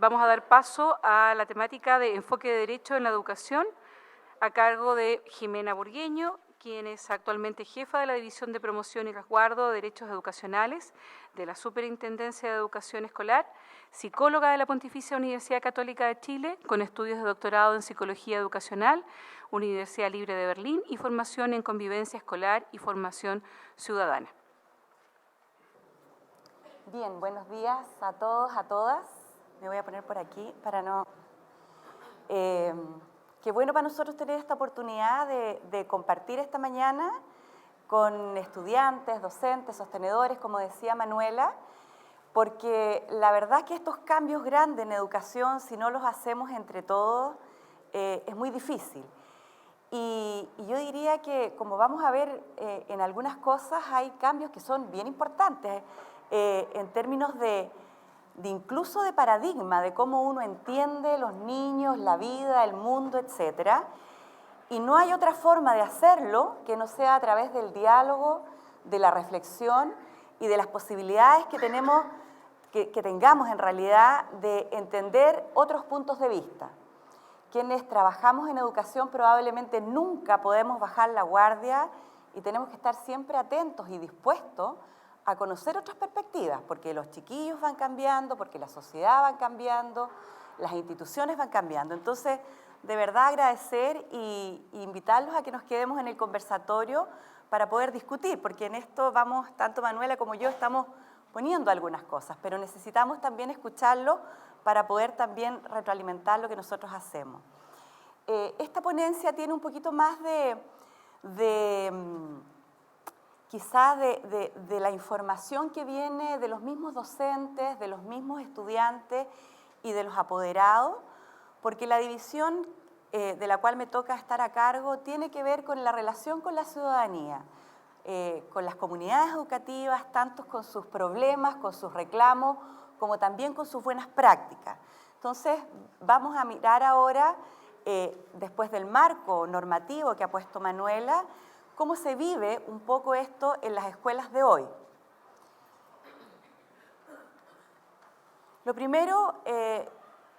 Vamos a dar paso a la temática de enfoque de derecho en la educación a cargo de Jimena Burgueño, quien es actualmente jefa de la División de Promoción y Resguardo de Derechos Educacionales de la Superintendencia de Educación Escolar, psicóloga de la Pontificia Universidad Católica de Chile, con estudios de doctorado en Psicología Educacional, Universidad Libre de Berlín y formación en Convivencia Escolar y Formación Ciudadana. Bien, buenos días a todos, a todas. Me voy a poner por aquí para no... qué bueno para nosotros tener esta oportunidad de compartir esta mañana con estudiantes, docentes, sostenedores, como decía Manuela, porque la verdad es que estos cambios grandes en educación, si no los hacemos entre todos, es muy difícil. Y yo diría que, como vamos a ver en algunas cosas, hay cambios que son bien importantes en términos de incluso de paradigma, de cómo uno entiende los niños, la vida, el mundo, etc. Y no hay otra forma de hacerlo que no sea a través del diálogo, de la reflexión y de las posibilidades que tengamos en realidad de entender otros puntos de vista. Quienes trabajamos en educación probablemente nunca podemos bajar la guardia y tenemos que estar siempre atentos y dispuestos a conocer otras perspectivas, porque los chiquillos van cambiando, porque la sociedad va cambiando, las instituciones van cambiando. Entonces, de verdad agradecer y invitarlos a que nos quedemos en el conversatorio para poder discutir, porque en esto vamos, tanto Manuela como yo estamos poniendo algunas cosas, pero necesitamos también escucharlo para poder también retroalimentar lo que nosotros hacemos. Esta ponencia tiene un poquito más quizá de la información que viene de los mismos docentes, de los mismos estudiantes y de los apoderados, porque la división de la cual me toca estar a cargo tiene que ver con la relación con la ciudadanía, con las comunidades educativas, tanto con sus problemas, con sus reclamos, como también con sus buenas prácticas. Entonces, vamos a mirar ahora, después del marco normativo que ha puesto Manuela, cómo se vive un poco esto en las escuelas de hoy. Lo primero,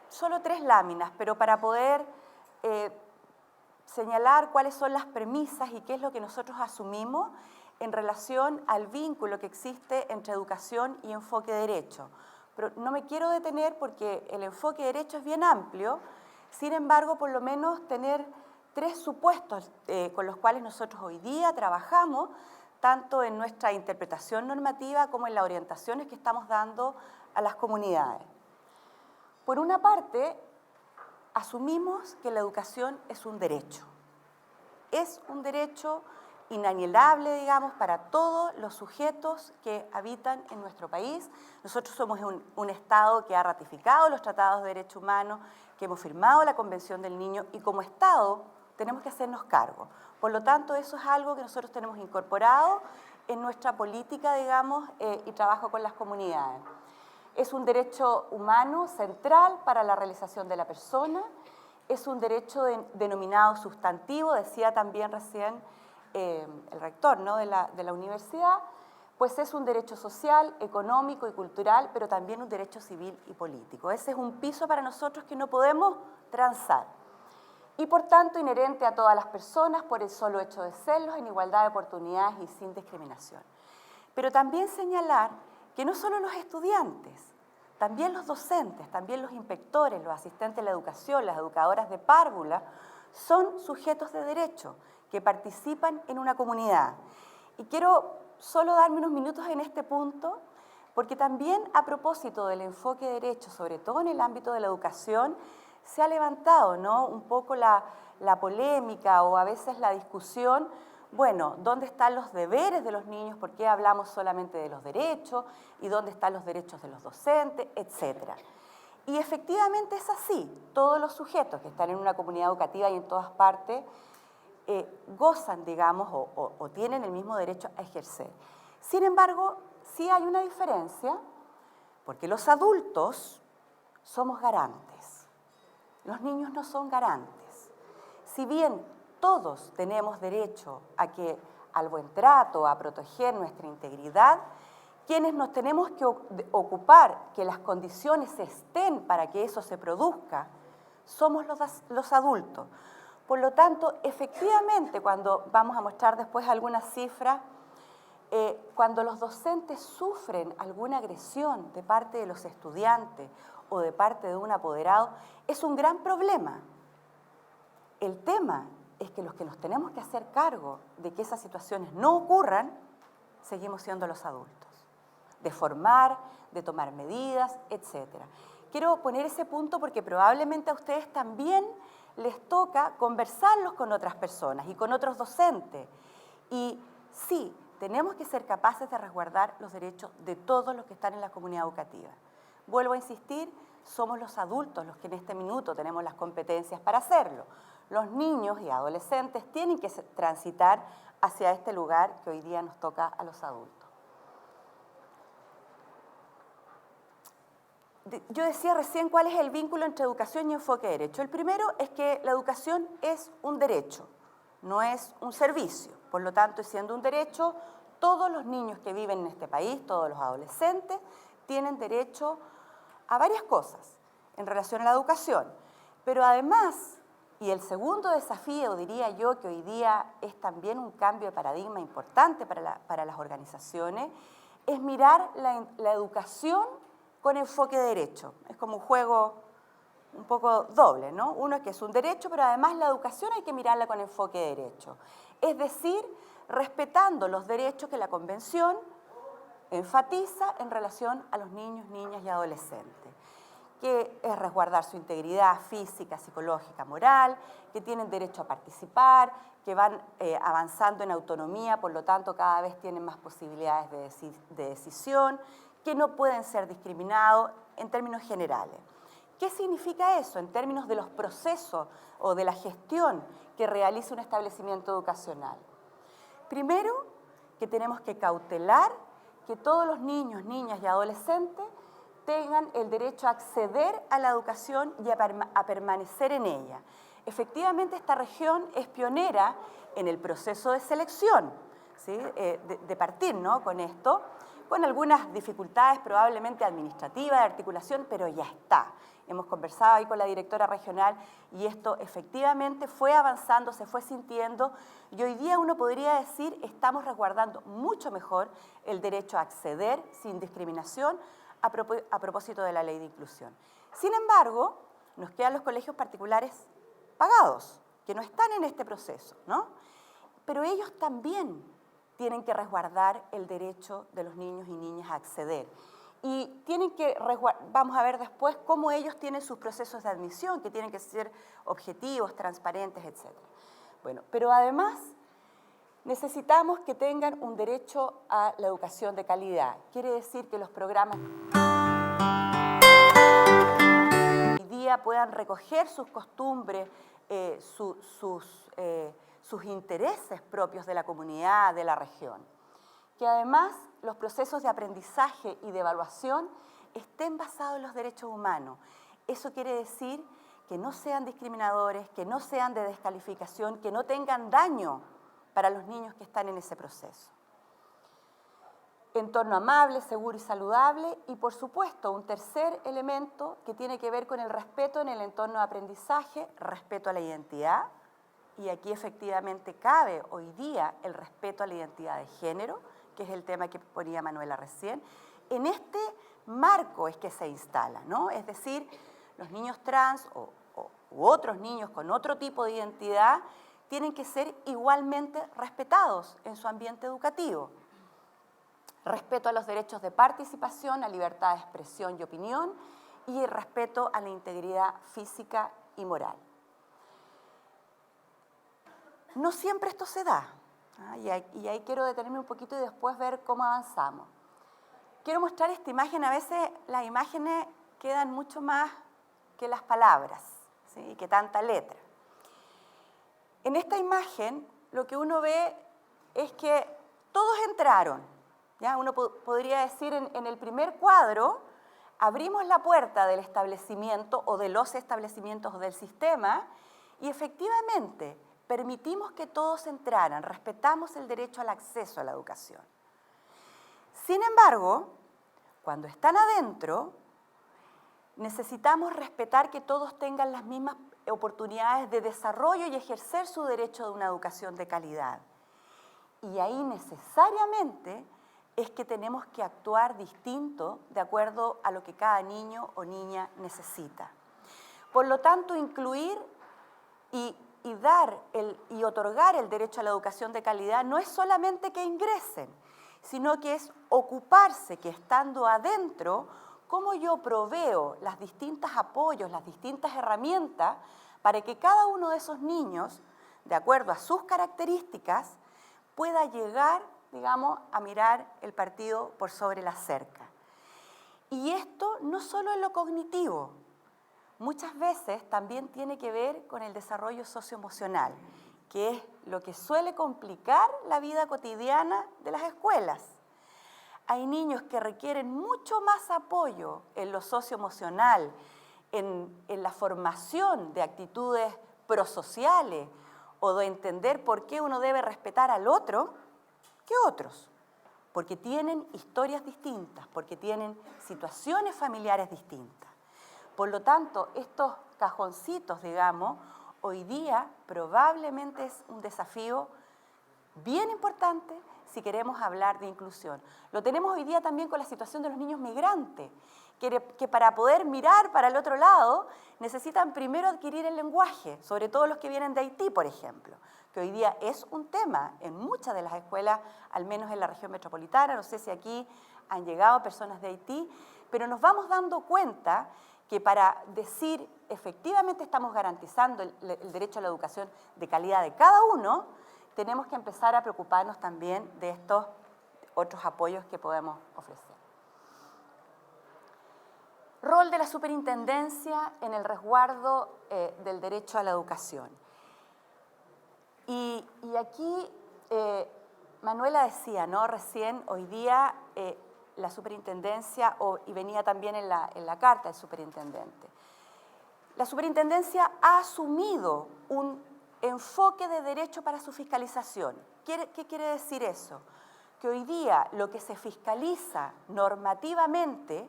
solo 3 láminas, pero para poder señalar cuáles son las premisas y qué es lo que nosotros asumimos en relación al vínculo que existe entre educación y enfoque de derecho. Pero no me quiero detener porque el enfoque de derecho es bien amplio, sin embargo, por lo menos tener 3 supuestos con los cuales nosotros hoy día trabajamos, tanto en nuestra interpretación normativa como en las orientaciones que estamos dando a las comunidades. Por una parte, asumimos que la educación es un derecho. Es un derecho inalienable, digamos, para todos los sujetos que habitan en nuestro país. Nosotros somos un Estado que ha ratificado los tratados de derechos humanos, que hemos firmado la Convención del Niño y como Estado tenemos que hacernos cargo. Por lo tanto, eso es algo que nosotros tenemos incorporado en nuestra política, digamos, y trabajo con las comunidades. Es un derecho humano central para la realización de la persona, es un derecho denominado sustantivo, decía también recién el rector, ¿no?, de la universidad, pues es un derecho social, económico y cultural, pero también un derecho civil y político. Ese es un piso para nosotros que no podemos transar. Y por tanto inherente a todas las personas por el solo hecho de serlos, en igualdad de oportunidades y sin discriminación. Pero también señalar que no solo los estudiantes, también los docentes, también los inspectores, los asistentes de la educación, las educadoras de párvula, son sujetos de derecho que participan en una comunidad. Y quiero solo darme unos minutos en este punto, porque también a propósito del enfoque de derecho, sobre todo en el ámbito de la educación, se ha levantado, ¿no?, un poco la polémica o a veces la discusión, bueno, ¿dónde están los deberes de los niños? ¿Por qué hablamos solamente de los derechos? ¿Y dónde están los derechos de los docentes? Etcétera. Y efectivamente es así. Todos los sujetos que están en una comunidad educativa y en todas partes gozan, digamos, o tienen el mismo derecho a ejercer. Sin embargo, sí hay una diferencia, porque los adultos somos garantes. Los niños no son garantes. Si bien todos tenemos derecho al buen trato, a proteger nuestra integridad, Quienes nos tenemos que ocupar que las condiciones estén para que eso se produzca, somos los adultos. Por lo tanto, efectivamente, cuando vamos a mostrar después algunas cifras, cuando los docentes sufren alguna agresión de parte de los estudiantes o de parte de un apoderado, es un gran problema. El tema es que los que nos tenemos que hacer cargo de que esas situaciones no ocurran, seguimos siendo los adultos, de formar, de tomar medidas, etc. Quiero poner ese punto porque probablemente a ustedes también les toca conversarlos con otras personas y con otros docentes. Y sí, tenemos que ser capaces de resguardar los derechos de todos los que están en la comunidad educativa. Vuelvo a insistir, somos los adultos los que en este minuto tenemos las competencias para hacerlo. Los niños y adolescentes tienen que transitar hacia este lugar que hoy día nos toca a los adultos. Yo decía recién cuál es el vínculo entre educación y enfoque de derecho. El primero es que la educación es un derecho, no es un servicio. Por lo tanto, siendo un derecho, todos los niños que viven en este país, todos los adolescentes, tienen derecho a varias cosas en relación a la educación. Pero además, y el segundo desafío, diría yo, que hoy día es también un cambio de paradigma importante para las organizaciones, es mirar la educación con enfoque de derecho. Es como un juego un poco doble, ¿no? Uno es que es un derecho, pero además la educación hay que mirarla con enfoque de derecho. Es decir, respetando los derechos que la Convención enfatiza en relación a los niños, niñas y adolescentes, que es resguardar su integridad física, psicológica, moral, que tienen derecho a participar, que van avanzando en autonomía, por lo tanto cada vez tienen más posibilidades de decisión, que no pueden ser discriminados en términos generales. ¿Qué significa eso en términos de los procesos o de la gestión que realiza un establecimiento educacional? Primero, que tenemos que cautelar que todos los niños, niñas y adolescentes tengan el derecho a acceder a la educación y a permanecer en ella. Efectivamente, esta región es pionera en el proceso de selección, ¿sí? de partir, ¿no? con esto, con algunas dificultades probablemente administrativas, de articulación, pero ya está. Hemos conversado ahí con la directora regional y esto efectivamente fue avanzando, se fue sintiendo y hoy día uno podría decir estamos resguardando mucho mejor el derecho a acceder sin discriminación a propósito de la ley de inclusión. Sin embargo, nos quedan los colegios particulares pagados, que no están en este proceso, ¿no? Pero ellos también tienen que resguardar el derecho de los niños y niñas a acceder. Y tienen que vamos a ver después cómo ellos tienen sus procesos de admisión, que tienen que ser objetivos, transparentes, etc. Bueno, pero además necesitamos que tengan un derecho a la educación de calidad. Quiere decir que los programas hoy día puedan recoger sus costumbres, sus intereses propios de la comunidad, de la región. Que además los procesos de aprendizaje y de evaluación estén basados en los derechos humanos. Eso quiere decir que no sean discriminadores, que no sean de descalificación, que no tengan daño para los niños que están en ese proceso. Entorno amable, seguro y saludable y, por supuesto, un tercer elemento que tiene que ver con el respeto en el entorno de aprendizaje, respeto a la identidad, y aquí efectivamente cabe hoy día el respeto a la identidad de género, que es el tema que ponía Manuela recién. En este marco es que se instala, ¿no? Es decir, los niños trans u otros niños con otro tipo de identidad tienen que ser igualmente respetados en su ambiente educativo. Respeto a los derechos de participación, a libertad de expresión y opinión y el respeto a la integridad física y moral. No siempre esto se da, y ahí quiero detenerme un poquito y después ver cómo avanzamos. Quiero mostrar esta imagen, a veces las imágenes quedan mucho más que las palabras, ¿sí? Que tanta letra. En esta imagen lo que uno ve es que todos entraron, ¿ya? Uno podría decir en el primer cuadro, abrimos la puerta del establecimiento o de los establecimientos o del sistema y efectivamente permitimos que todos entraran, respetamos el derecho al acceso a la educación. Sin embargo, cuando están adentro, necesitamos respetar que todos tengan las mismas oportunidades de desarrollo y ejercer su derecho de una educación de calidad. Y ahí necesariamente es que tenemos que actuar distinto de acuerdo a lo que cada niño o niña necesita. Por lo tanto, incluir y otorgar el derecho a la educación de calidad no es solamente que ingresen, sino que es ocuparse que estando adentro, cómo yo proveo los distintos apoyos, las distintas herramientas para que cada uno de esos niños, de acuerdo a sus características, pueda llegar, digamos, a mirar el partido por sobre la cerca. Y esto no solo en lo cognitivo, muchas veces también tiene que ver con el desarrollo socioemocional, que es lo que suele complicar la vida cotidiana de las escuelas. Hay niños que requieren mucho más apoyo en lo socioemocional, en la formación de actitudes prosociales o de entender por qué uno debe respetar al otro que otros, porque tienen historias distintas, porque tienen situaciones familiares distintas. Por lo tanto, estos cajoncitos, digamos, hoy día probablemente es un desafío bien importante si queremos hablar de inclusión. Lo tenemos hoy día también con la situación de los niños migrantes, que para poder mirar para el otro lado necesitan primero adquirir el lenguaje, sobre todo los que vienen de Haití, por ejemplo, que hoy día es un tema en muchas de las escuelas, al menos en la región metropolitana, no sé si aquí han llegado personas de Haití, pero nos vamos dando cuenta que para decir efectivamente estamos garantizando el derecho a la educación de calidad de cada uno, tenemos que empezar a preocuparnos también de estos otros apoyos que podemos ofrecer. Rol de la superintendencia en el resguardo del derecho a la educación. Y aquí Manuela decía, ¿no? Recién, hoy día la superintendencia, y venía también en la carta del superintendente, la superintendencia ha asumido un enfoque de derecho para su fiscalización. ¿Qué quiere decir eso? Que hoy día lo que se fiscaliza normativamente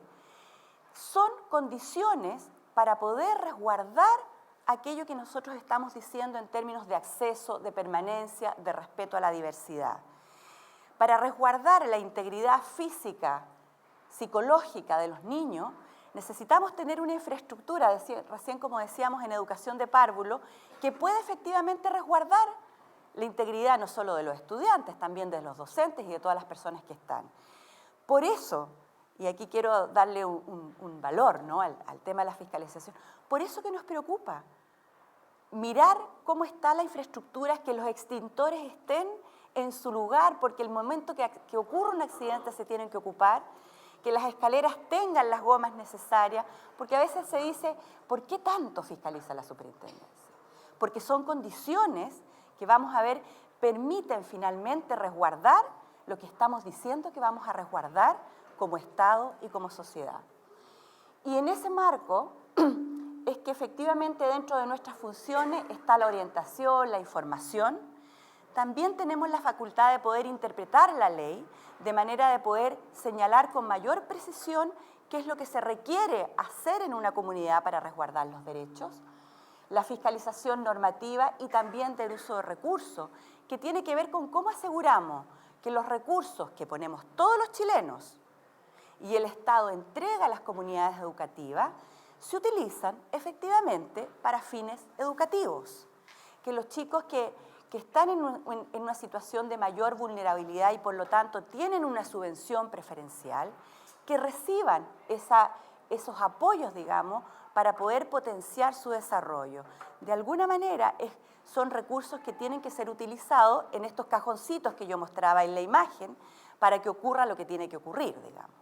son condiciones para poder resguardar aquello que nosotros estamos diciendo en términos de acceso, de permanencia, de respeto a la diversidad. Para resguardar la integridad física, psicológica de los niños, necesitamos tener una infraestructura, recién como decíamos en educación de párvulo, que pueda efectivamente resguardar la integridad no solo de los estudiantes, también de los docentes y de todas las personas que están. Por eso, y aquí quiero darle un valor, ¿no?, al tema de la fiscalización, por eso que nos preocupa mirar cómo está la infraestructura, que los extintores estén en su lugar, porque el momento que ocurre un accidente se tienen que ocupar, que las escaleras tengan las gomas necesarias, porque a veces se dice, ¿por qué tanto fiscaliza la superintendencia? Porque son condiciones que vamos a ver permiten finalmente resguardar lo que estamos diciendo que vamos a resguardar como Estado y como sociedad. Y en ese marco es que efectivamente dentro de nuestras funciones está la orientación, la información. También tenemos la facultad de poder interpretar la ley de manera de poder señalar con mayor precisión qué es lo que se requiere hacer en una comunidad para resguardar los derechos, la fiscalización normativa y también del uso de recursos, que tiene que ver con cómo aseguramos que los recursos que ponemos todos los chilenos y el Estado entrega a las comunidades educativas se utilizan efectivamente para fines educativos, que los chicos que están en una situación de mayor vulnerabilidad y por lo tanto tienen una subvención preferencial, que reciban esos apoyos, digamos, para poder potenciar su desarrollo. De alguna manera son recursos que tienen que ser utilizados en estos cajoncitos que yo mostraba en la imagen para que ocurra lo que tiene que ocurrir, digamos.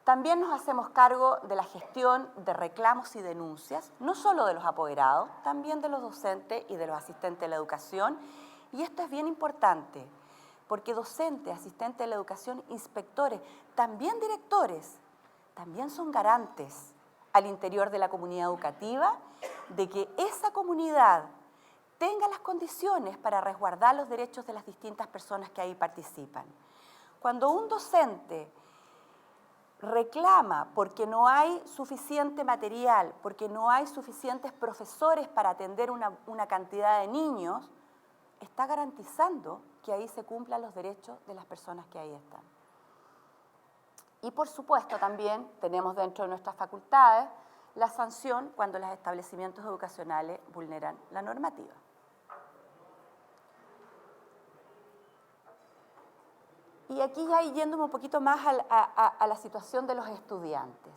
También nos hacemos cargo de la gestión de reclamos y denuncias, no solo de los apoderados, también de los docentes y de los asistentes de la educación. Y esto es bien importante, porque docentes, asistentes de la educación, inspectores, también directores, también son garantes al interior de la comunidad educativa de que esa comunidad tenga las condiciones para resguardar los derechos de las distintas personas que ahí participan. Cuando un docente reclama porque no hay suficiente material, porque no hay suficientes profesores para atender una cantidad de niños, está garantizando que ahí se cumplan los derechos de las personas que ahí están. Y por supuesto también tenemos dentro de nuestras facultades la sanción cuando los establecimientos educacionales vulneran la normativa. Y aquí ya yéndome un poquito más a la situación de los estudiantes.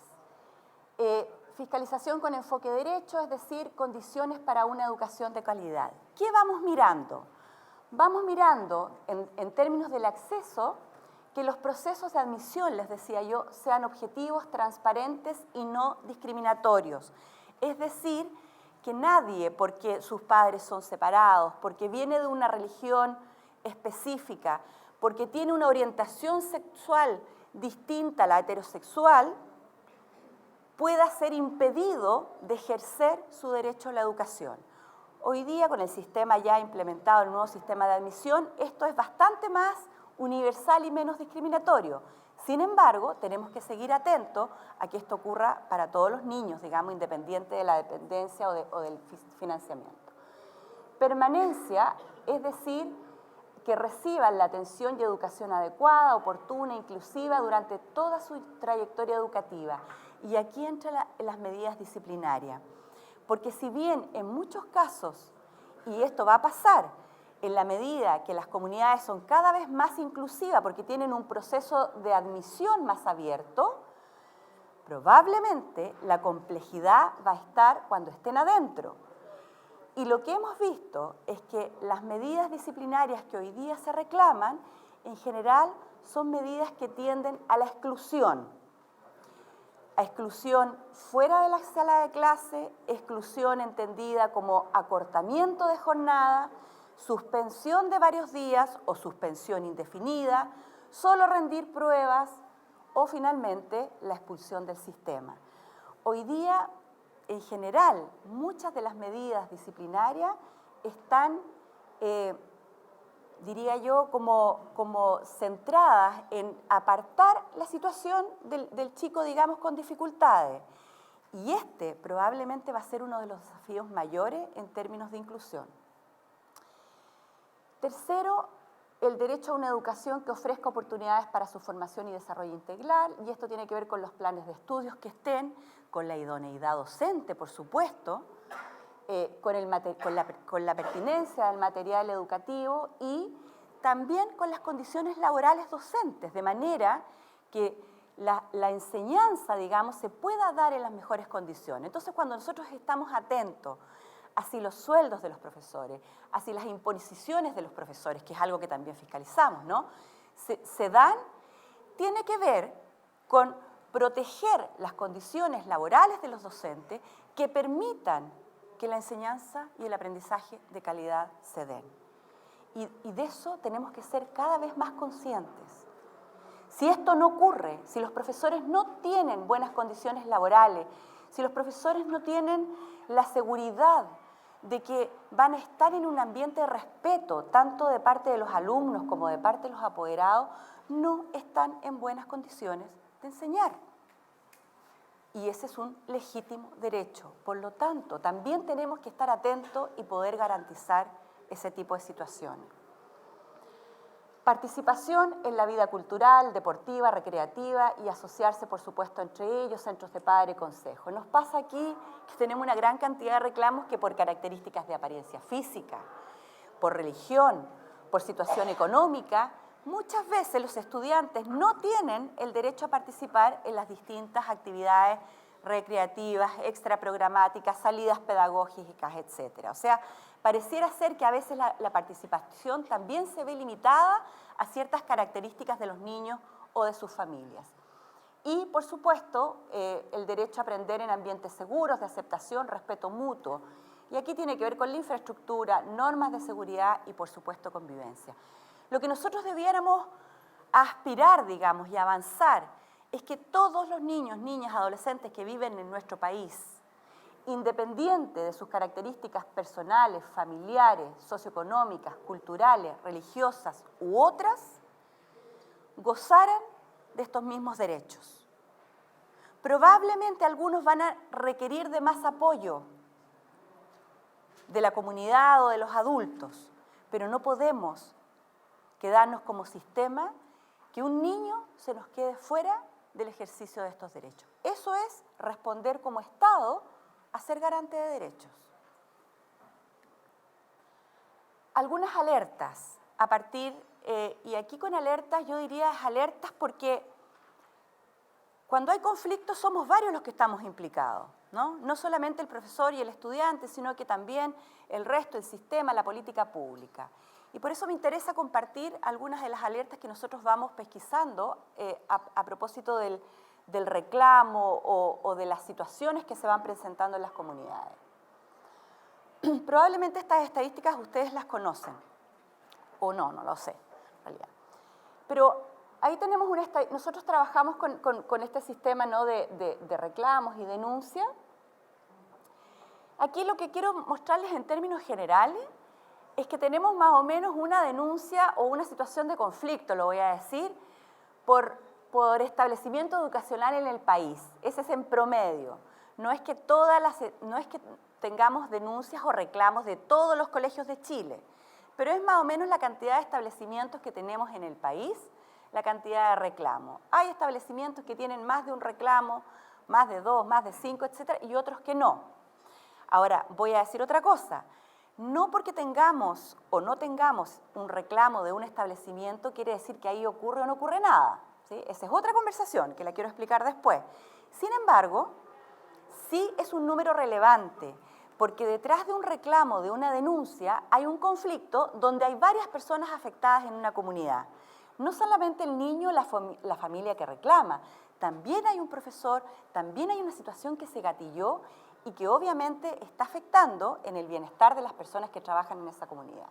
Fiscalización con enfoque de derecho, es decir, condiciones para una educación de calidad. ¿Qué vamos mirando? Vamos mirando, en términos del acceso, que los procesos de admisión, les decía yo, sean objetivos, transparentes y no discriminatorios. Es decir, que nadie, porque sus padres son separados, porque viene de una religión específica, porque tiene una orientación sexual distinta a la heterosexual, pueda ser impedido de ejercer su derecho a la educación. Hoy día, con el sistema ya implementado, el nuevo sistema de admisión, esto es bastante más universal y menos discriminatorio. Sin embargo, tenemos que seguir atentos a que esto ocurra para todos los niños, digamos, independiente de la dependencia o del financiamiento. Permanencia, es decir, que reciban la atención y educación adecuada, oportuna, inclusiva durante toda su trayectoria educativa. Y aquí entran las medidas disciplinarias. Porque si bien en muchos casos, y esto va a pasar, en la medida que las comunidades son cada vez más inclusivas porque tienen un proceso de admisión más abierto, probablemente la complejidad va a estar cuando estén adentro. Y lo que hemos visto es que las medidas disciplinarias que hoy día se reclaman, en general, son medidas que tienden a la exclusión. A exclusión fuera de la sala de clase, exclusión entendida como acortamiento de jornada, suspensión de varios días o suspensión indefinida, solo rendir pruebas o finalmente la expulsión del sistema. Hoy día, en general, muchas de las medidas disciplinarias están, diría yo, como centradas en apartar la situación del chico, digamos, con dificultades. Y este probablemente va a ser uno de los desafíos mayores en términos de inclusión. Tercero, el derecho a una educación que ofrezca oportunidades para su formación y desarrollo integral, y esto tiene que ver con los planes de estudios que estén, con la idoneidad docente, por supuesto, con la pertinencia del material educativo y también con las condiciones laborales docentes, de manera que la enseñanza, digamos, se pueda dar en las mejores condiciones. Entonces, cuando nosotros estamos atentos hacia los sueldos de los profesores, hacia las imposiciones de los profesores, que es algo que también fiscalizamos, ¿no? Se dan, tiene que ver con proteger las condiciones laborales de los docentes que permitan que la enseñanza y el aprendizaje de calidad se den. Y de eso tenemos que ser cada vez más conscientes. Si esto no ocurre, si los profesores no tienen buenas condiciones laborales, si los profesores no tienen la seguridad de que van a estar en un ambiente de respeto, tanto de parte de los alumnos como de parte de los apoderados, no están en buenas condiciones de enseñar. Y ese es un legítimo derecho. Por lo tanto, también tenemos que estar atentos y poder garantizar ese tipo de situaciones. Participación en la vida cultural, deportiva, recreativa y asociarse, por supuesto, entre ellos, centros de padre y consejo. Nos pasa aquí que tenemos una gran cantidad de reclamos que por características de apariencia física, por religión, por situación económica, muchas veces los estudiantes no tienen el derecho a participar en las distintas actividades recreativas, extraprogramáticas, salidas pedagógicas, etc. O sea, pareciera ser que a veces la participación también se ve limitada a ciertas características de los niños o de sus familias. Y, por supuesto, el derecho a aprender en ambientes seguros, de aceptación, respeto mutuo. Y aquí tiene que ver con la infraestructura, normas de seguridad y, por supuesto, convivencia. Lo que nosotros debiéramos aspirar, digamos, y avanzar es que todos los niños, niñas, adolescentes que viven en nuestro país, independiente de sus características personales, familiares, socioeconómicas, culturales, religiosas u otras, gozaran de estos mismos derechos. Probablemente algunos van a requerir de más apoyo de la comunidad o de los adultos, pero no podemos quedarnos como sistema que un niño se nos quede fuera del ejercicio de estos derechos. Eso es responder como Estado a ser garante de derechos. Algunas alertas a partir, y aquí con alertas yo diría alertas porque cuando hay conflictos somos varios los que estamos implicados, ¿no? No solamente el profesor y el estudiante, sino que también el resto, el sistema, la política pública. Y por eso me interesa compartir algunas de las alertas que nosotros vamos pesquisando a propósito del reclamo o de las situaciones que se van presentando en las comunidades. Probablemente estas estadísticas ustedes las conocen, o no lo sé, en realidad. Pero ahí tenemos nosotros trabajamos con este sistema, ¿no?, de reclamos y denuncias. Aquí lo que quiero mostrarles en términos generales es que tenemos más o menos una denuncia o una situación de conflicto, lo voy a decir, por establecimiento educacional en el país. Ese es en promedio. No es que tengamos denuncias o reclamos de todos los colegios de Chile, pero es más o menos la cantidad de establecimientos que tenemos en el país, la cantidad de reclamos. Hay establecimientos que tienen más de un reclamo, más de 2, más de 5, etcétera, y otros que no. Ahora, voy a decir otra cosa. No porque tengamos o no tengamos un reclamo de un establecimiento quiere decir que ahí ocurre o no ocurre nada, ¿sí? Esa es otra conversación que la quiero explicar después. Sin embargo, sí es un número relevante, porque detrás de un reclamo, de una denuncia, hay un conflicto donde hay varias personas afectadas en una comunidad. No solamente el niño, la familia que reclama, también hay un profesor, también hay una situación que se gatilló y que obviamente está afectando en el bienestar de las personas que trabajan en esa comunidad.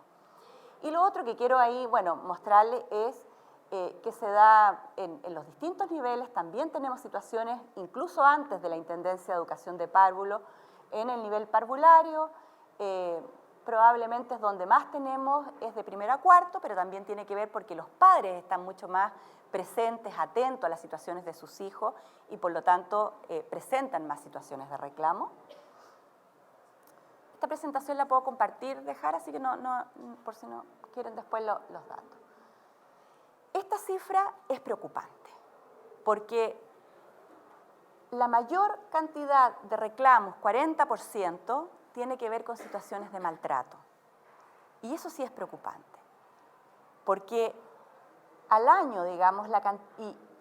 Y lo otro que quiero ahí, mostrarles es que se da en los distintos niveles. También tenemos situaciones, incluso antes de la Intendencia de Educación de Párvulo, en el nivel parvulario, probablemente es donde más tenemos, es de primero a cuarto, pero también tiene que ver porque los padres están mucho más presentes, atentos a las situaciones de sus hijos y por lo tanto presentan más situaciones de reclamo. Esta presentación la puedo compartir, dejar, así que por si no quieren después los datos. Esta cifra es preocupante porque la mayor cantidad de reclamos, 40%, tiene que ver con situaciones de maltrato. Y eso sí es preocupante, porque al año, digamos,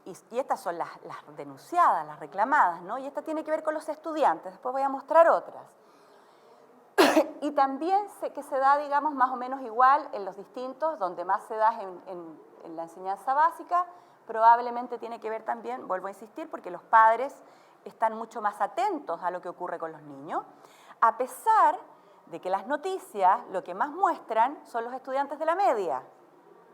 y estas son las denunciadas, las reclamadas, ¿no? Y esta tiene que ver con los estudiantes, después voy a mostrar otras. Y también que se da, digamos, más o menos igual en los distintos, donde más se da en la enseñanza básica, probablemente tiene que ver también, vuelvo a insistir, porque los padres están mucho más atentos a lo que ocurre con los niños, a pesar de que las noticias lo que más muestran son los estudiantes de la media.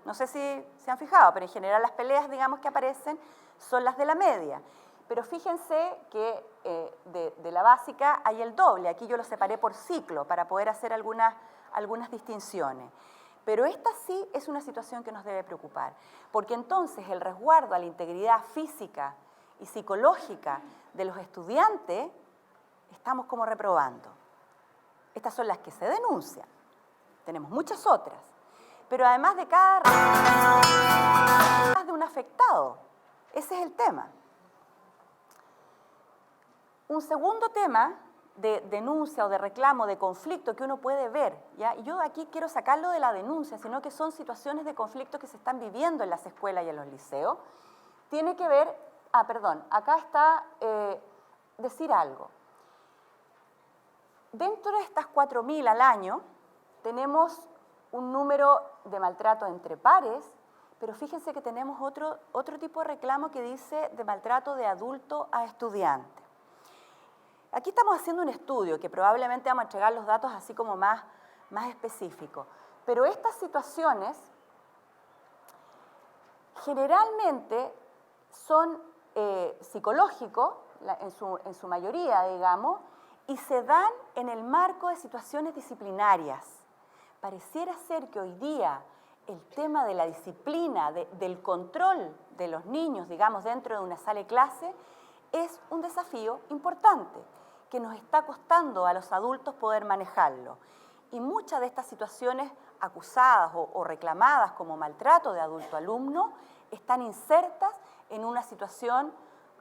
No sé si se han fijado, pero en general las peleas, digamos, que aparecen son las de la media. Pero fíjense que de la básica hay el doble. Aquí yo lo separé por ciclo para poder hacer algunas distinciones. Pero esta sí es una situación que nos debe preocupar, porque entonces el resguardo a la integridad física y psicológica de los estudiantes estamos como reprobando. Estas son las que se denuncian. Tenemos muchas otras. Pero además de más de un afectado. Ese es el tema. Un segundo tema de denuncia o de reclamo, de conflicto que uno puede ver, ¿ya? Y yo aquí quiero sacarlo de la denuncia, sino que son situaciones de conflicto que se están viviendo en las escuelas y en los liceos. Tiene que ver, acá está decir algo. Dentro de estas 4.000 al año tenemos un número de maltrato entre pares, pero fíjense que tenemos otro tipo de reclamo que dice de maltrato de adulto a estudiante. Aquí estamos haciendo un estudio que probablemente vamos a entregar los datos así como más específicos, pero estas situaciones generalmente son psicológicos, en su mayoría, digamos, y se dan en el marco de situaciones disciplinarias. Pareciera ser que hoy día el tema de la disciplina, del control de los niños, digamos, dentro de una sala de clase, es un desafío importante, que nos está costando a los adultos poder manejarlo. Y muchas de estas situaciones acusadas o reclamadas como maltrato de adulto-alumno están insertas en una situación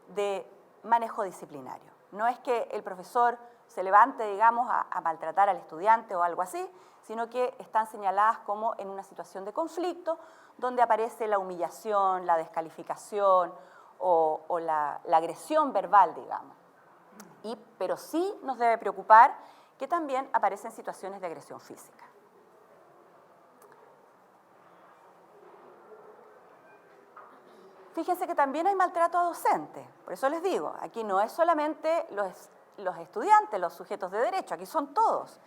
de manejo disciplinario. No es que el profesor se levante, digamos, a maltratar al estudiante o algo así, sino que están señaladas como en una situación de conflicto donde aparece la humillación, la descalificación o la agresión verbal, digamos. Pero sí nos debe preocupar que también aparecen situaciones de agresión física. Fíjense que también hay maltrato a docentes, por eso les digo, aquí no es solamente los estudiantes, los sujetos de derecho, aquí son todos.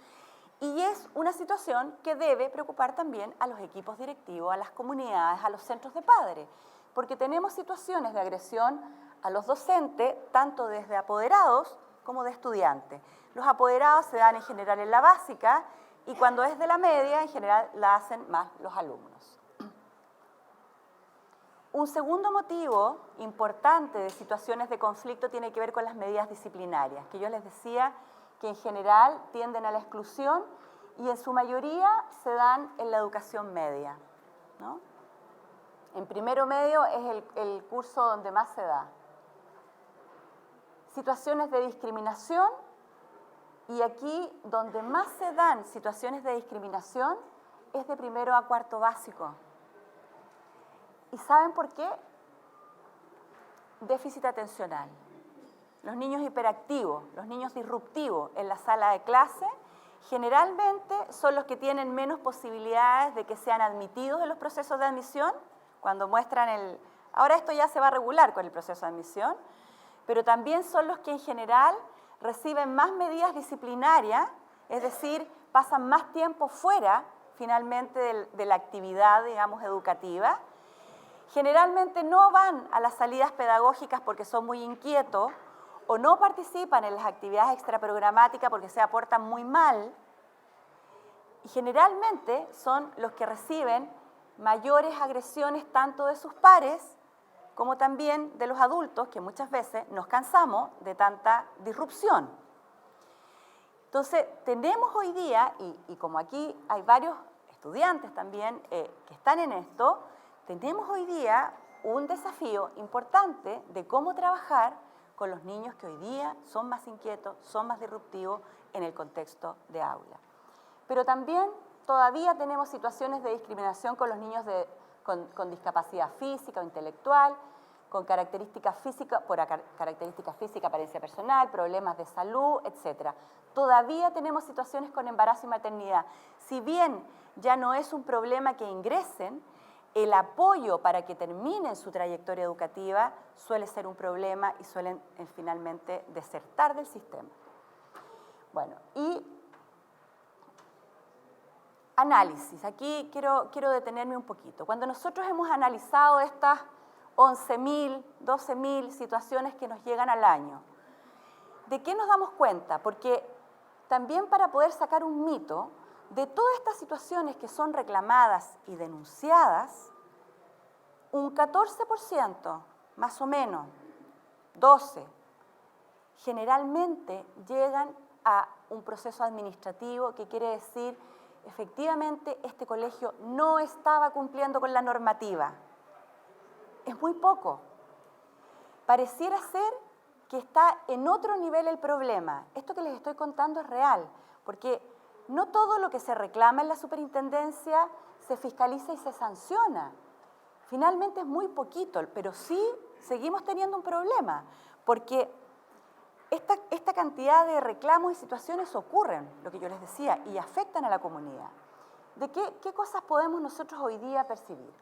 Y es una situación que debe preocupar también a los equipos directivos, a las comunidades, a los centros de padres, porque tenemos situaciones de agresión a los docentes, tanto desde apoderados como de estudiantes. Los apoderados se dan en general en la básica y cuando es de la media, en general la hacen más los alumnos. Un segundo motivo importante de situaciones de conflicto tiene que ver con las medidas disciplinarias, que yo les decía que en general tienden a la exclusión y en su mayoría se dan en la educación media, ¿no? En primero medio es el curso donde más se da. Situaciones de discriminación, y aquí donde más se dan situaciones de discriminación es de primero a cuarto básico. ¿Y saben por qué? Déficit atencional. Los niños hiperactivos, los niños disruptivos en la sala de clase, generalmente son los que tienen menos posibilidades de que sean admitidos en los procesos de admisión, cuando muestran Ahora esto ya se va a regular con el proceso de admisión, pero también son los que en general reciben más medidas disciplinarias, es decir, pasan más tiempo fuera, finalmente, de la actividad, digamos, educativa. Generalmente no van a las salidas pedagógicas porque son muy inquietos o no participan en las actividades extraprogramáticas porque se aportan muy mal. Y generalmente son los que reciben mayores agresiones tanto de sus pares como también de los adultos, que muchas veces nos cansamos de tanta disrupción. Entonces, tenemos hoy día, y como aquí hay varios estudiantes también que están en esto, tenemos hoy día un desafío importante de cómo trabajar con los niños que hoy día son más inquietos, son más disruptivos en el contexto de aula. Pero también todavía tenemos situaciones de discriminación con los niños con discapacidad física o intelectual, con características físicas, apariencia personal, problemas de salud, etc. Todavía tenemos situaciones con embarazo y maternidad. Si bien ya no es un problema que ingresen, el apoyo para que terminen su trayectoria educativa suele ser un problema y suelen finalmente desertar del sistema. Bueno, y análisis. Aquí quiero detenerme un poquito. Cuando nosotros hemos analizado estas 11.000, 12.000 situaciones que nos llegan al año, ¿de qué nos damos cuenta? Porque también para poder sacar un mito, de todas estas situaciones que son reclamadas y denunciadas, un 14%, más o menos, 12%, generalmente llegan a un proceso administrativo que quiere decir, efectivamente, este colegio no estaba cumpliendo con la normativa. Es muy poco. Pareciera ser que está en otro nivel el problema. Esto que les estoy contando es real, porque no todo lo que se reclama en la superintendencia se fiscaliza y se sanciona. Finalmente es muy poquito, pero sí seguimos teniendo un problema, porque esta cantidad de reclamos y situaciones ocurren, lo que yo les decía, y afectan a la comunidad. ¿De qué cosas podemos nosotros hoy día percibir?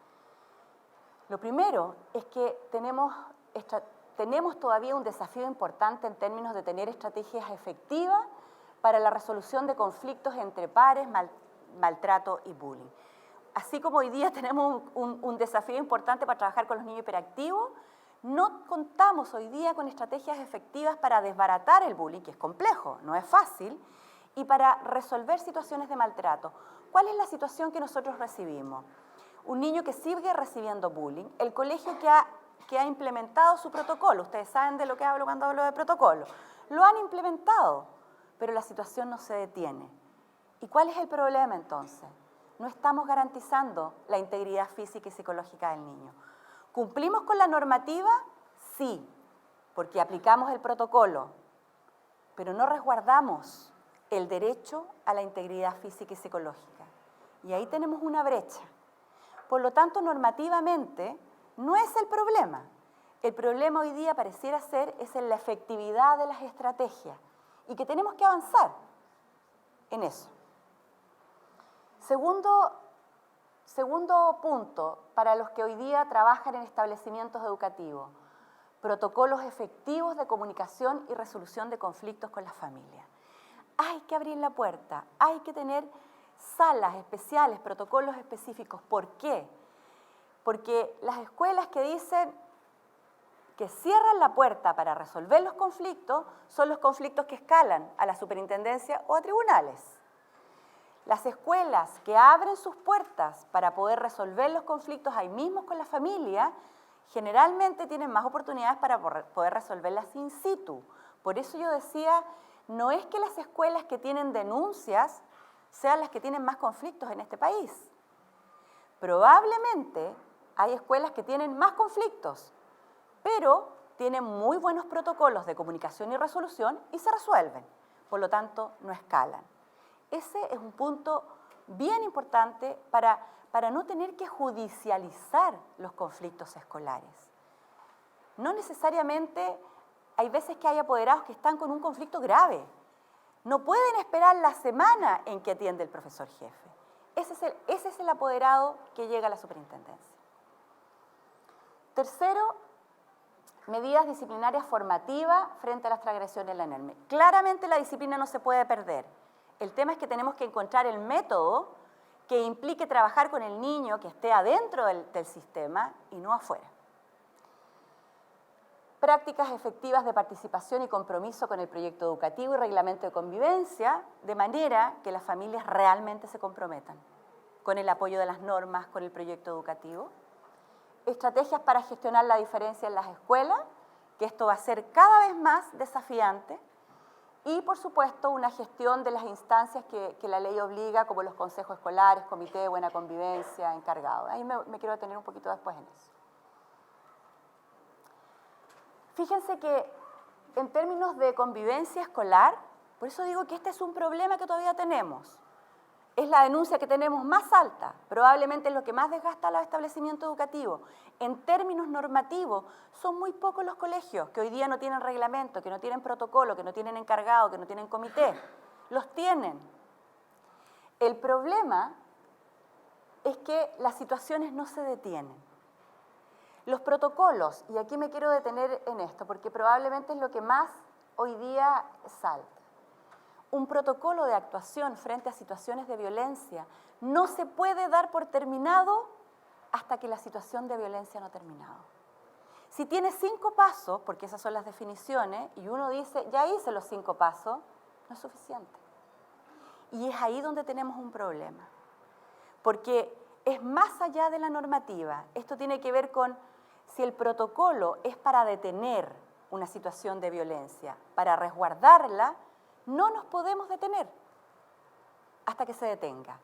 Lo primero es que tenemos todavía un desafío importante en términos de tener estrategias efectivas para la resolución de conflictos entre pares, maltrato y bullying. Así como hoy día tenemos un desafío importante para trabajar con los niños hiperactivos, no contamos hoy día con estrategias efectivas para desbaratar el bullying, que es complejo, no es fácil, y para resolver situaciones de maltrato. ¿Cuál es la situación que nosotros recibimos? Un niño que sigue recibiendo bullying, el colegio que ha que ha implementado su protocolo. Ustedes saben de lo que hablo cuando hablo de protocolo. Lo han implementado, pero la situación no se detiene. ¿Y cuál es el problema entonces? No estamos garantizando la integridad física y psicológica del niño. ¿Cumplimos con la normativa? Sí, porque aplicamos el protocolo, pero no resguardamos el derecho a la integridad física y psicológica. Y ahí tenemos una brecha. Por lo tanto, normativamente, no es el problema. El problema hoy día pareciera ser es en la efectividad de las estrategias y que tenemos que avanzar en eso. Segundo punto, para los que hoy día trabajan en establecimientos educativos, protocolos efectivos de comunicación y resolución de conflictos con las familias. Hay que abrir la puerta, hay que tener salas especiales, protocolos específicos. ¿Por qué? Porque las escuelas que dicen que cierran la puerta para resolver los conflictos son los conflictos que escalan a la superintendencia o a tribunales. Las escuelas que abren sus puertas para poder resolver los conflictos ahí mismos con la familia, generalmente tienen más oportunidades para poder resolverlas in situ. Por eso yo decía, no es que las escuelas que tienen denuncias sean las que tienen más conflictos en este país. Probablemente hay escuelas que tienen más conflictos, pero tienen muy buenos protocolos de comunicación y resolución y se resuelven. Por lo tanto, no escalan. Ese es un punto bien importante para no tener que judicializar los conflictos escolares. No necesariamente hay veces que hay apoderados que están con un conflicto grave. No pueden esperar la semana en que atiende el profesor jefe. Ese es el apoderado que llega a la superintendencia. Tercero, medidas disciplinarias formativas frente a las transgresiones de la NERME. Claramente la disciplina no se puede perder. El tema es que tenemos que encontrar el método que implique trabajar con el niño que esté adentro del sistema y no afuera. Prácticas efectivas de participación y compromiso con el proyecto educativo y reglamento de convivencia, de manera que las familias realmente se comprometan con el apoyo de las normas, con el proyecto educativo. Estrategias para gestionar la diferencia en las escuelas, que esto va a ser cada vez más desafiante. Y, por supuesto, una gestión de las instancias que la ley obliga, como los consejos escolares, comité de buena convivencia, encargado. Ahí me quiero detener un poquito después en eso. Fíjense que en términos de convivencia escolar, por eso digo que este es un problema que todavía tenemos. Es la denuncia que tenemos más alta, probablemente es lo que más desgasta a los establecimientos educativos. En términos normativos, son muy pocos los colegios que hoy día no tienen reglamento, que no tienen protocolo, que no tienen encargado, que no tienen comité. Los tienen. El problema es que las situaciones no se detienen. Los protocolos, y aquí me quiero detener en esto, porque probablemente es lo que más hoy día salta. Un protocolo de actuación frente a situaciones de violencia no se puede dar por terminado hasta que la situación de violencia no ha terminado. Si tiene 5 pasos, porque esas son las definiciones, y uno dice, ya hice los 5 pasos, no es suficiente. Y es ahí donde tenemos un problema, porque es más allá de la normativa. Esto tiene que ver con si el protocolo es para detener una situación de violencia, para resguardarla, no nos podemos detener hasta que se detenga.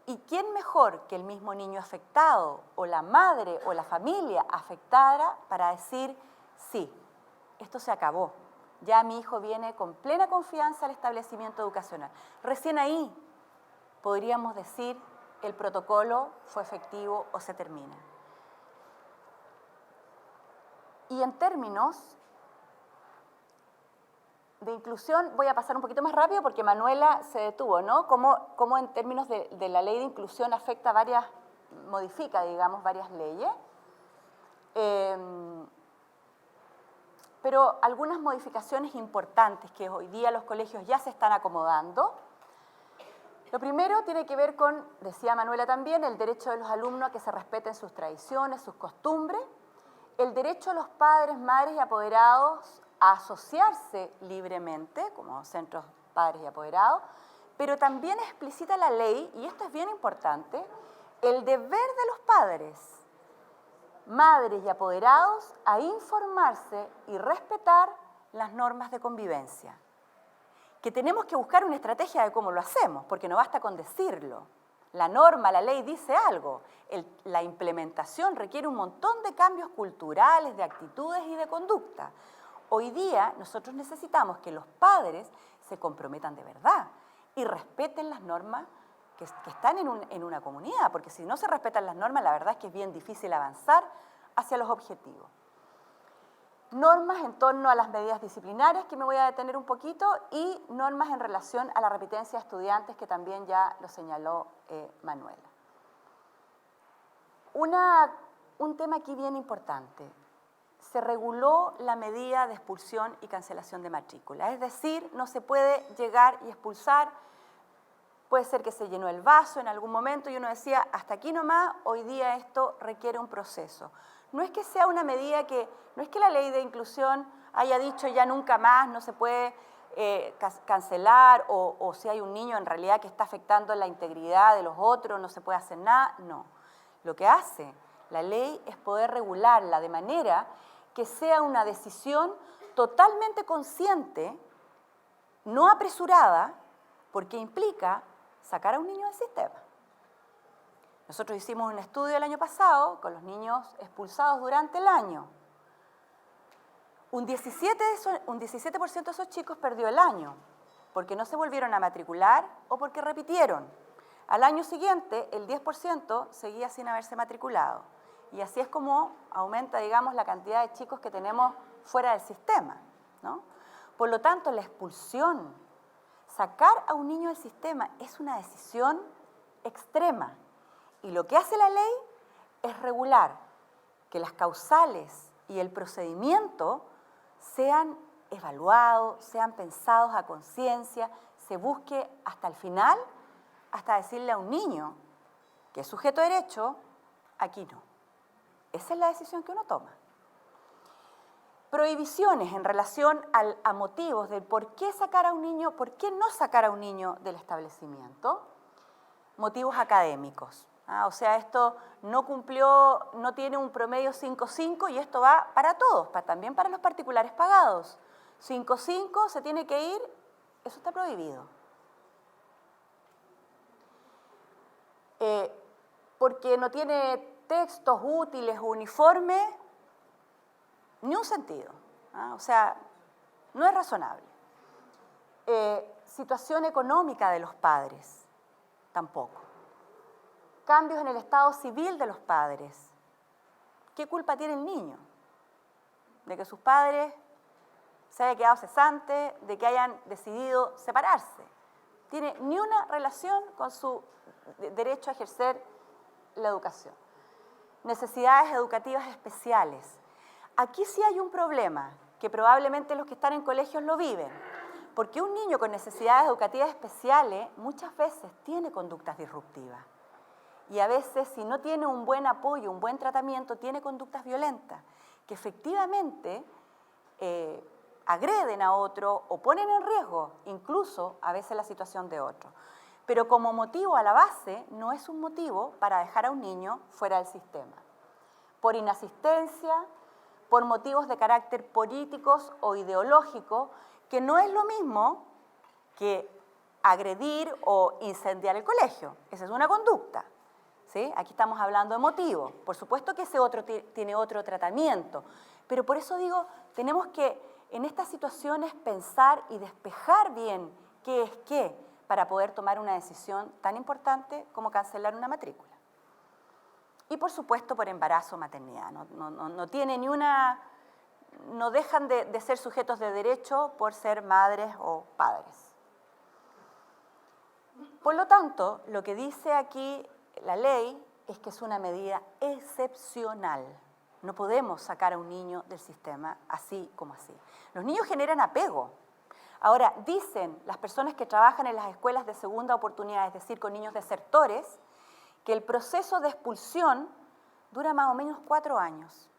¿Y quién mejor que el mismo niño afectado o la madre o la familia afectada para decir, sí, esto se acabó, ya mi hijo viene con plena confianza al establecimiento educacional? Recién ahí podríamos decir el protocolo fue efectivo o se termina. Y en términos de inclusión, voy a pasar un poquito más rápido porque Manuela se detuvo, ¿no? Cómo en términos de la ley de inclusión afecta modifica, digamos, varias leyes. Pero algunas modificaciones importantes que hoy día los colegios ya se están acomodando. Lo primero tiene que ver con, decía Manuela también, el derecho de los alumnos a que se respeten sus tradiciones, sus costumbres, el derecho de los padres, madres y apoderados a asociarse libremente como centros padres y apoderados, pero también explicita la ley, y esto es bien importante, el deber de los padres, madres y apoderados a informarse y respetar las normas de convivencia. Que tenemos que buscar una estrategia de cómo lo hacemos, porque no basta con decirlo. La norma, la ley dice algo. La implementación requiere un montón de cambios culturales, de actitudes y de conducta. Hoy día nosotros necesitamos que los padres se comprometan de verdad y respeten las normas que están en una comunidad, porque si no se respetan las normas, la verdad es que es bien difícil avanzar hacia los objetivos. Normas en torno a las medidas disciplinarias, que me voy a detener un poquito, y normas en relación a la repitencia de estudiantes, que también ya lo señaló Manuela. Un tema aquí bien importante. Se reguló la medida de expulsión y cancelación de matrícula. Es decir, no se puede llegar y expulsar. Puede ser que se llenó el vaso en algún momento y uno decía, hasta aquí nomás, hoy día esto requiere un proceso. No es que sea una medida no es que la ley de inclusión haya dicho ya nunca más, no se puede cancelar, o si hay un niño en realidad que está afectando la integridad de los otros, no se puede hacer nada, no. Lo que hace la ley es poder regularla de manera que sea una decisión totalmente consciente, no apresurada, porque implica sacar a un niño del sistema. Nosotros hicimos un estudio el año pasado con los niños expulsados durante el año. Un 17% de esos chicos perdió el año porque no se volvieron a matricular o porque repitieron. Al año siguiente, el 10% seguía sin haberse matriculado. Y así es como aumenta, digamos, la cantidad de chicos que tenemos fuera del sistema, ¿no? Por lo tanto, la expulsión, sacar a un niño del sistema es una decisión extrema. Y lo que hace la ley es regular que las causales y el procedimiento sean evaluados, sean pensados a conciencia, se busque hasta el final, hasta decirle a un niño que es sujeto de derecho, aquí no. Esa es la decisión que uno toma. Prohibiciones en relación a motivos de por qué sacar a un niño, por qué no sacar a un niño del establecimiento. Motivos académicos. O sea, esto no cumplió, no tiene un promedio 5.5 y esto va para todos, también para los particulares pagados. 5.5 se tiene que ir, eso está prohibido. Porque no tiene textos útiles o uniformes, ni un sentido. O sea, no es razonable. Situación económica de los padres, tampoco. Cambios en el estado civil de los padres. ¿Qué culpa tiene el niño? De que sus padres se hayan quedado cesantes, de que hayan decidido separarse. Tiene ni una relación con su derecho a ejercer la educación. Necesidades educativas especiales. Aquí sí hay un problema, que probablemente los que están en colegios lo viven, porque un niño con necesidades educativas especiales muchas veces tiene conductas disruptivas. Y a veces, si no tiene un buen apoyo, un buen tratamiento, tiene conductas violentas, que efectivamente agreden a otro o ponen en riesgo, incluso a veces la situación de otro. Pero como motivo a la base, no es un motivo para dejar a un niño fuera del sistema. Por inasistencia, por motivos de carácter políticos o ideológicos, que no es lo mismo que agredir o incendiar el colegio. Esa es una conducta. ¿Sí? Aquí estamos hablando de motivos. Por supuesto que ese otro tiene otro tratamiento, pero por eso digo, tenemos que en estas situaciones pensar y despejar bien qué es qué para poder tomar una decisión tan importante como cancelar una matrícula. Y por supuesto por embarazo o maternidad. No tiene ni una, no dejan de ser sujetos de derecho por ser madres o padres. Por lo tanto, lo que dice aquí la ley es que es una medida excepcional. No podemos sacar a un niño del sistema así como así. Los niños generan apego. Ahora, dicen las personas que trabajan en las escuelas de segunda oportunidad, es decir, con niños desertores, que el proceso de expulsión dura más o menos 4 años.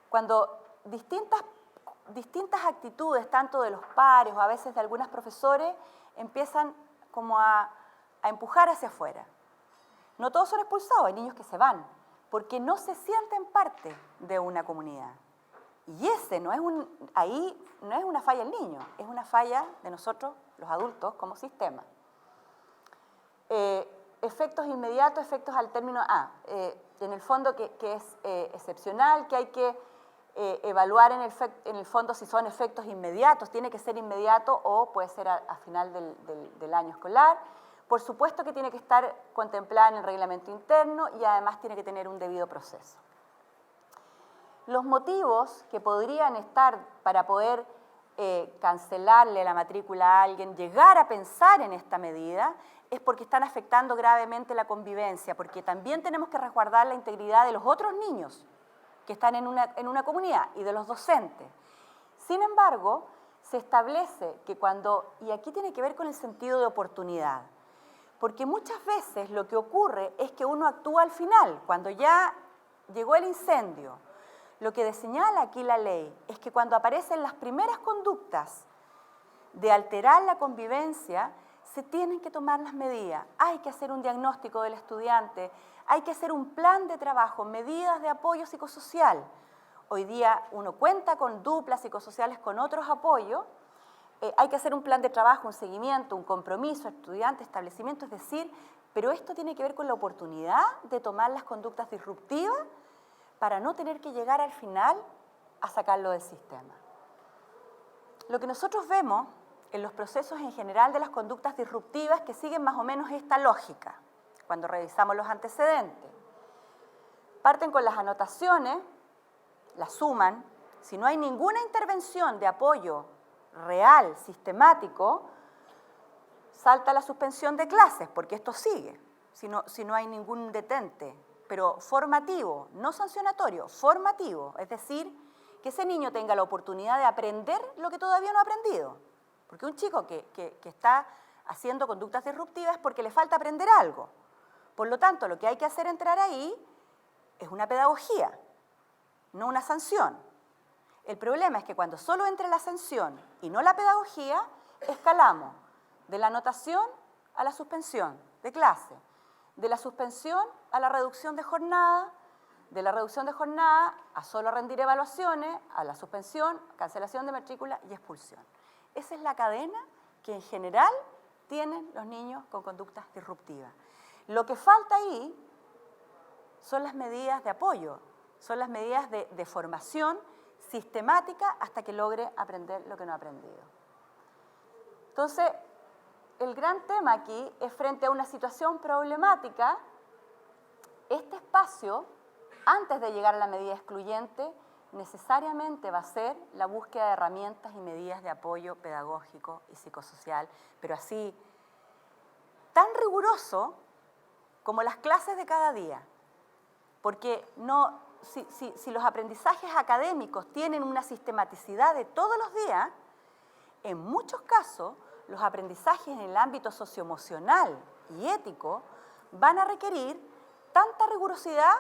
Cuando distintas actitudes, tanto de los pares o a veces de algunos profesores, empiezan como a empujar hacia afuera. No todos son expulsados, hay niños que se van, porque no se sienten parte de una comunidad. Y ese ahí no es una falla del niño, es una falla de nosotros, los adultos, como sistema. Efectos inmediatos, efectos al término A. En el fondo que es excepcional, que hay que evaluar en el fondo si son efectos inmediatos, tiene que ser inmediato o puede ser a final del año escolar. Por supuesto que tiene que estar contemplada en el reglamento interno y además tiene que tener un debido proceso. Los motivos que podrían estar para poder cancelarle la matrícula a alguien, llegar a pensar en esta medida, es porque están afectando gravemente la convivencia, porque también tenemos que resguardar la integridad de los otros niños que están en una comunidad y de los docentes. Sin embargo, se establece que y aquí tiene que ver con el sentido de oportunidad, porque muchas veces lo que ocurre es que uno actúa al final, cuando ya llegó el incendio. Lo que señala aquí la ley es que cuando aparecen las primeras conductas de alterar la convivencia, se tienen que tomar las medidas. Hay que hacer un diagnóstico del estudiante, hay que hacer un plan de trabajo, medidas de apoyo psicosocial. Hoy día uno cuenta con duplas psicosociales, con otros apoyos. Hay que hacer un plan de trabajo, un seguimiento, un compromiso, estudiante, establecimiento, es decir, pero esto tiene que ver con la oportunidad de tomar las conductas disruptivas para no tener que llegar al final a sacarlo del sistema. Lo que nosotros vemos en los procesos en general de las conductas disruptivas que siguen más o menos esta lógica, cuando revisamos los antecedentes. Parten con las anotaciones, las suman, si no hay ninguna intervención de apoyo real, sistemático, salta la suspensión de clases, porque esto sigue, si no hay ningún detente, pero formativo, no sancionatorio, formativo, es decir, que ese niño tenga la oportunidad de aprender lo que todavía no ha aprendido. Porque un chico que está haciendo conductas disruptivas es porque le falta aprender algo. Por lo tanto, lo que hay que hacer entrar ahí es una pedagogía, no una sanción. El problema es que cuando solo entre la sanción y no la pedagogía, escalamos de la anotación a la suspensión de clase, de la suspensión a la reducción de jornada, de la reducción de jornada a solo rendir evaluaciones, a la suspensión, cancelación de matrícula y expulsión. Esa es la cadena que en general tienen los niños con conductas disruptivas. Lo que falta ahí son las medidas de apoyo, son las medidas de formación sistemática hasta que logre aprender lo que no ha aprendido. Entonces, el gran tema aquí es frente a una situación problemática, este espacio, antes de llegar a la medida excluyente, necesariamente va a ser la búsqueda de herramientas y medidas de apoyo pedagógico y psicosocial, pero así, tan riguroso como las clases de cada día, porque si los aprendizajes académicos tienen una sistematicidad de todos los días, en muchos casos los aprendizajes en el ámbito socioemocional y ético van a requerir tanta rigurosidad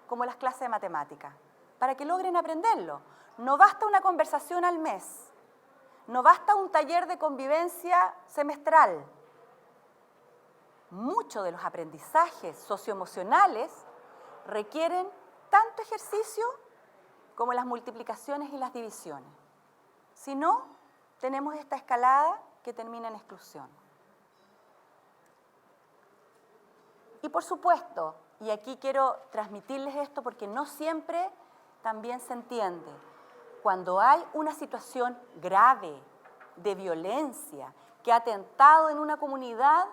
como las clases de matemáticas, para que logren aprenderlo. No basta una conversación al mes, no basta un taller de convivencia semestral. Muchos de los aprendizajes socioemocionales requieren tanto ejercicio como las multiplicaciones y las divisiones. Si no, tenemos esta escalada que termina en exclusión. Y por supuesto, y aquí quiero transmitirles esto porque no siempre también se entiende, cuando hay una situación grave de violencia que ha atentado en una comunidad,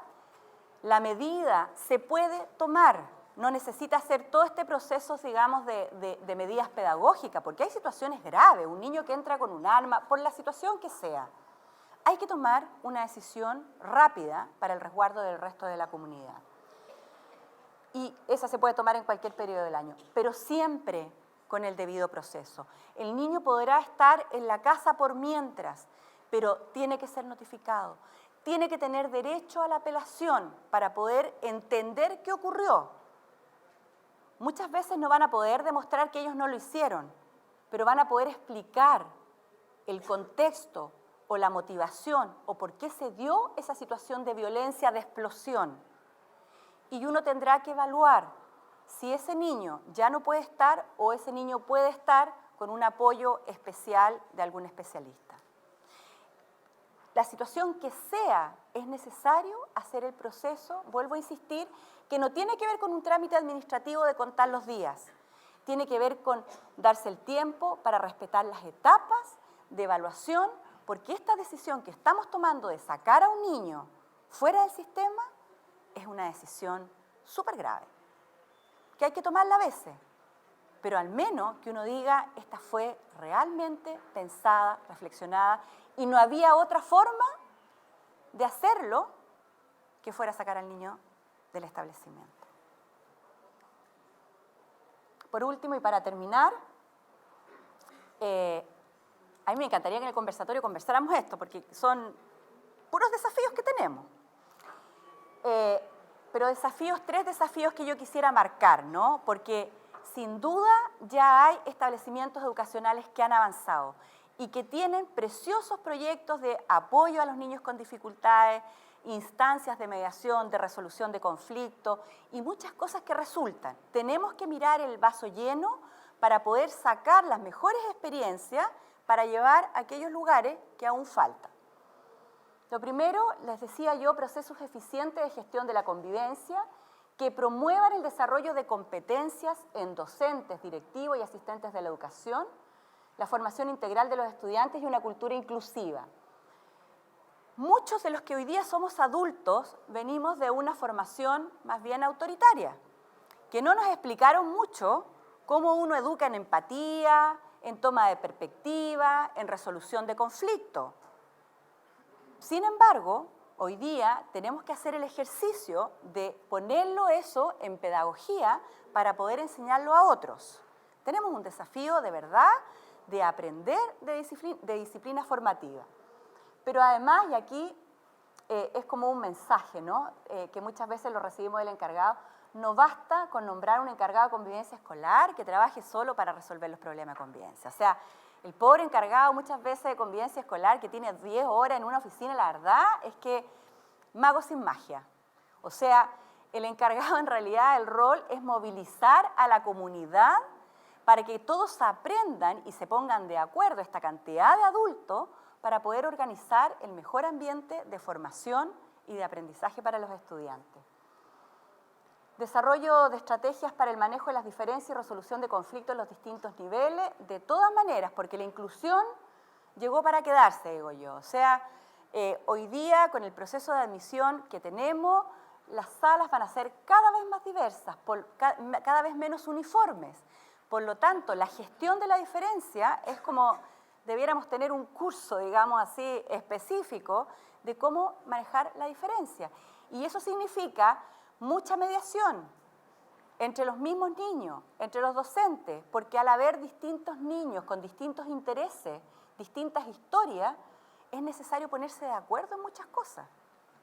la medida se puede tomar. No necesita hacer todo este proceso, digamos, de medidas pedagógicas, porque hay situaciones graves, un niño que entra con un arma, por la situación que sea. Hay que tomar una decisión rápida para el resguardo del resto de la comunidad. Y esa se puede tomar en cualquier periodo del año, pero siempre con el debido proceso. El niño podrá estar en la casa por mientras, pero tiene que ser notificado. Tiene que tener derecho a la apelación para poder entender qué ocurrió. Muchas veces no van a poder demostrar que ellos no lo hicieron, pero van a poder explicar el contexto o la motivación o por qué se dio esa situación de violencia, de explosión. Y uno tendrá que evaluar si ese niño ya no puede estar o ese niño puede estar con un apoyo especial de algún especialista. La situación que sea, es necesario hacer el proceso, vuelvo a insistir, que no tiene que ver con un trámite administrativo de contar los días, tiene que ver con darse el tiempo para respetar las etapas de evaluación, porque esta decisión que estamos tomando de sacar a un niño fuera del sistema es una decisión súper grave, que hay que tomarla a veces, pero al menos que uno diga, esta fue realmente pensada, reflexionada, y no había otra forma de hacerlo que fuera sacar al niño del establecimiento. Por último, y para terminar, a mí me encantaría que en el conversatorio conversáramos esto, porque son puros desafíos que tenemos. Pero tres desafíos que yo quisiera marcar, ¿no? Porque sin duda ya hay establecimientos educacionales que han avanzado y que tienen preciosos proyectos de apoyo a los niños con dificultades, instancias de mediación, de resolución de conflictos y muchas cosas que resultan. Tenemos que mirar el vaso lleno para poder sacar las mejores experiencias para llevar a aquellos lugares que aún faltan. Lo primero, les decía yo, procesos eficientes de gestión de la convivencia que promuevan el desarrollo de competencias en docentes, directivos y asistentes de la educación, la formación integral de los estudiantes y una cultura inclusiva. Muchos de los que hoy día somos adultos venimos de una formación más bien autoritaria, que no nos explicaron mucho cómo uno educa en empatía, en toma de perspectiva, en resolución de conflictos. Sin embargo, hoy día tenemos que hacer el ejercicio de ponerlo eso en pedagogía para poder enseñarlo a otros. Tenemos un desafío de verdad de aprender de disciplina formativa. Pero además, y aquí es como un mensaje, ¿no? Que muchas veces lo recibimos del encargado, no basta con nombrar un encargado de convivencia escolar que trabaje solo para resolver los problemas de convivencia. O sea, el pobre encargado muchas veces de convivencia escolar que tiene 10 horas en una oficina, la verdad es que mago sin magia. O sea, el encargado en realidad, el rol es movilizar a la comunidad para que todos aprendan y se pongan de acuerdo esta cantidad de adultos para poder organizar el mejor ambiente de formación y de aprendizaje para los estudiantes. Desarrollo de estrategias para el manejo de las diferencias y resolución de conflictos en los distintos niveles, de todas maneras, porque la inclusión llegó para quedarse, digo yo. O sea, hoy día, con el proceso de admisión que tenemos, las salas van a ser cada vez más diversas, cada vez menos uniformes. Por lo tanto, la gestión de la diferencia es como debiéramos tener un curso, digamos así, específico de cómo manejar la diferencia. Y eso significa mucha mediación entre los mismos niños, entre los docentes, porque al haber distintos niños con distintos intereses, distintas historias, es necesario ponerse de acuerdo en muchas cosas.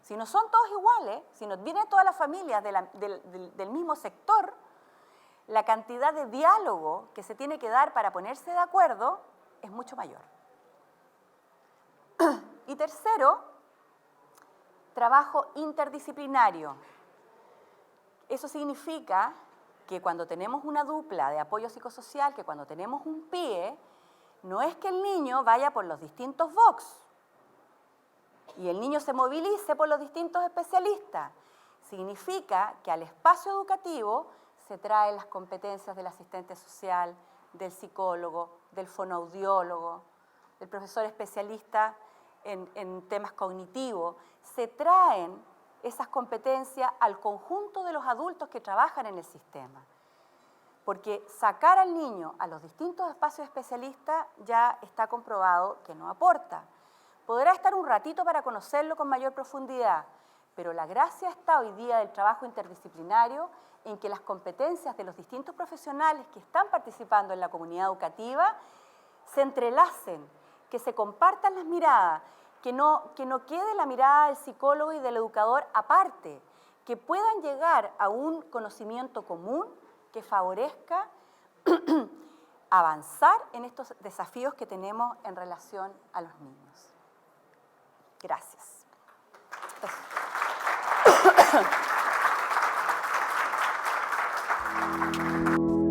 Si no son todos iguales, si no vienen todas las familias del mismo sector, la cantidad de diálogo que se tiene que dar para ponerse de acuerdo es mucho mayor. Y tercero, trabajo interdisciplinario. Eso significa que cuando tenemos una dupla de apoyo psicosocial, que cuando tenemos un PIE, no es que el niño vaya por los distintos box y el niño se movilice por los distintos especialistas. Significa que al espacio educativo se traen las competencias del asistente social, del psicólogo, del fonoaudiólogo, del profesor especialista en temas cognitivos. Se traen esas competencias al conjunto de los adultos que trabajan en el sistema. Porque sacar al niño a los distintos espacios especialistas ya está comprobado que no aporta. Podrá estar un ratito para conocerlo con mayor profundidad, pero la gracia está hoy día del trabajo interdisciplinario en que las competencias de los distintos profesionales que están participando en la comunidad educativa se entrelacen, que se compartan las miradas, que no quede la mirada del psicólogo y del educador aparte, que puedan llegar a un conocimiento común que favorezca avanzar en estos desafíos que tenemos en relación a los niños. Gracias. Eso. Chao.